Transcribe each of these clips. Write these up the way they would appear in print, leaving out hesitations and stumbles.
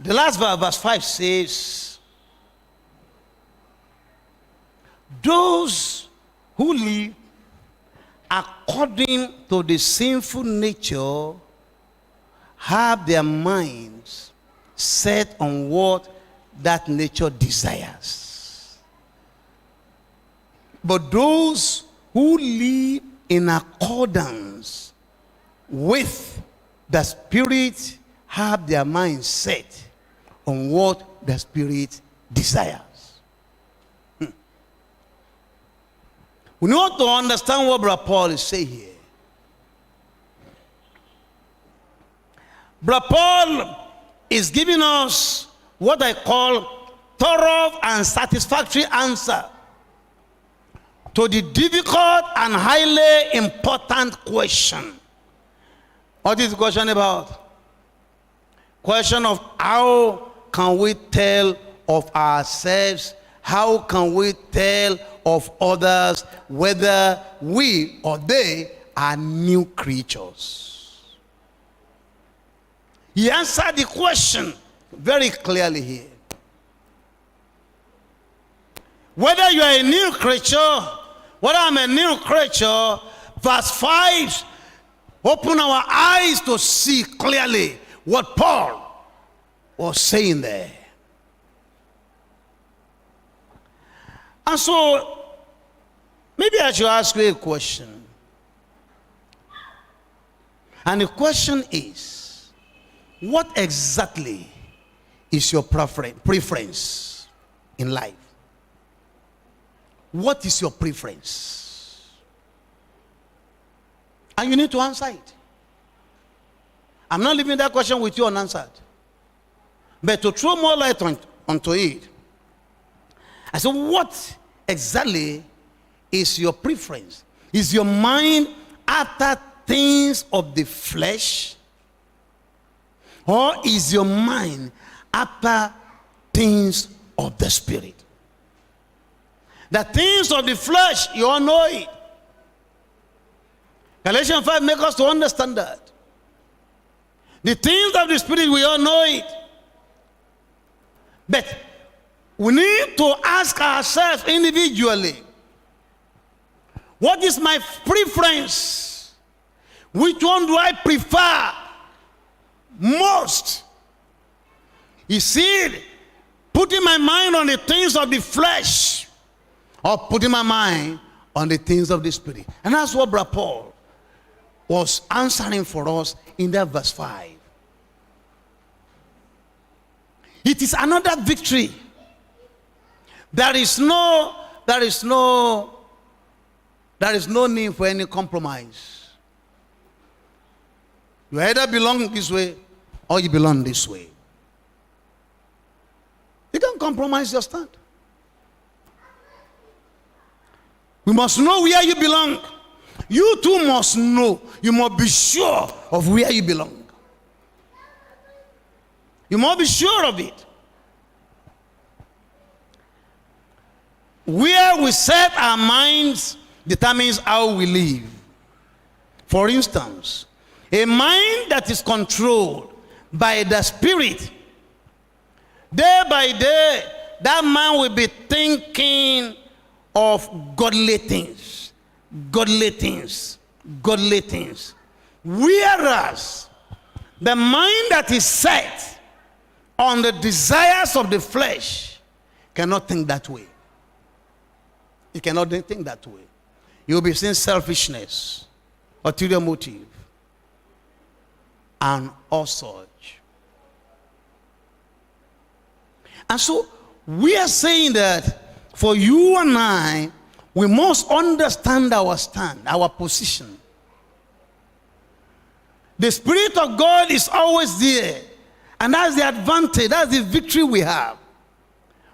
The last verse, verse 5 says, those who live according to the sinful nature have their minds set on what that nature desires. But those who live in accordance with the Spirit have their minds set on what the Spirit desires. We need to understand what Brother Paul is saying here. Brother Paul is giving us what I call thorough and satisfactory answer to the difficult and highly important question. What is the question about? Question of how can we tell of ourselves? How can we tell of others whether we or they are new creatures? He answered the question very clearly here. Whether you are a new creature, whether I'm a new creature, verse 5 open our eyes to see clearly what Paul was saying there. And so, maybe I should ask you a question. And the question is, what exactly is your preference in life? What is your preference? And you need to answer it. I'm not leaving that question with you unanswered. But to throw more light onto it, I said, what exactly is your preference? Is your mind after things of the flesh? Or is your mind after things of the Spirit? The things of the flesh, you all know it. Galatians 5 makes us to understand that. The things of the Spirit, we all know it. But we need to ask ourselves individually, what is my preference? Which one do I prefer most? Is it putting my mind on the things of the flesh or putting my mind on the things of the Spirit? And that's what Brother Paul was answering for us in that verse 5. It is another victory. There is no need for any compromise. You either belong this way or you belong this way. You can't compromise your stand. We must know where you belong. You too must know. You must be sure of where you belong. You must be sure of it. Where we set our minds determines how we live. For instance, a mind that is controlled by the Spirit, day by day, that man will be thinking of godly things, godly things, godly things. Whereas the mind that is set on the desires of the flesh cannot think that way. It cannot think that way. You'll be seeing selfishness, ulterior motive, and all such. And so we are saying that for you and I, we must understand our stand, our position. The Spirit of God is always there. And that's the advantage, that's the victory we have.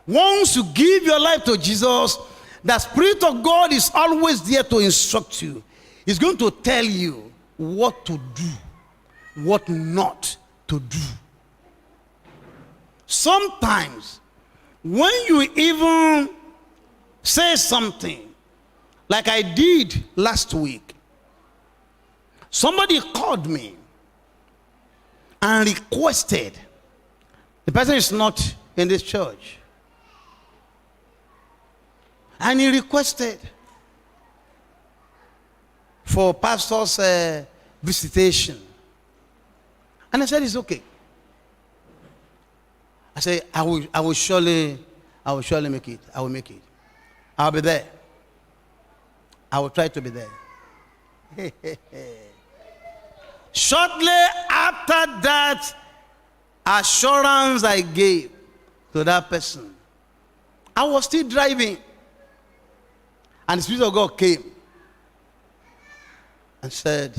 Once you give your life to Jesus, the Spirit of God is always there to instruct you. He's going to tell you what to do, what not to do. Sometimes, when you even say something, like I did last week, somebody called me and requested The person is not in this church. And he requested for pastor's visitation. And I said, it's okay. I said, I will surely make it. I will make it. I'll be there. I will try to be there. Shortly after that assurance I gave to that person, I was still driving. And the Spirit of God came and said,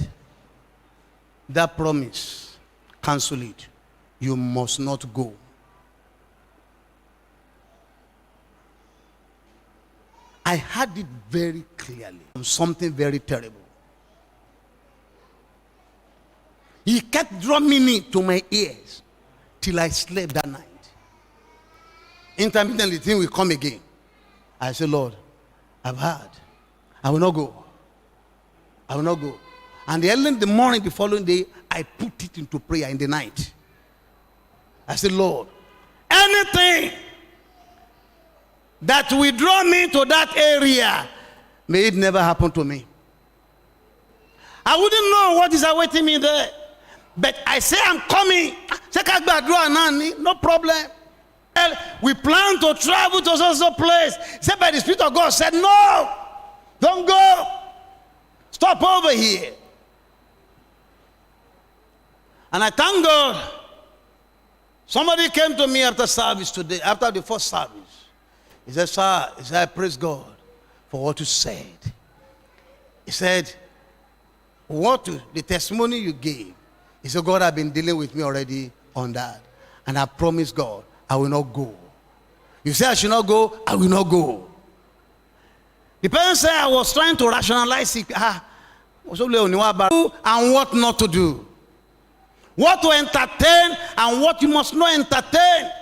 that promise, cancel it. You must not go. I heard it very clearly. Something very terrible. He kept drumming it to my ears till I slept that night. Intermittently, the thing will come again. I said, Lord, I've heard. I will not go. I will not go. And early in the morning, the following day, I put it into prayer in the night. I said, Lord, anything that will draw me to that area, may it never happen to me. I wouldn't know what is awaiting me there. But I say I'm coming. No problem. We plan to travel to some place. Said by the Spirit of God said, no, don't go. Stop over here. And I thank God. Somebody came to me after service today, after the first service. He said, sir, I praise God for what you said. He said, the testimony you gave. He said, God has been dealing with me already on that. And I promise God, I will not go. You say I should not go, I will not go. The person said I was trying to rationalize it. And what not to do. What to entertain and what you must not entertain.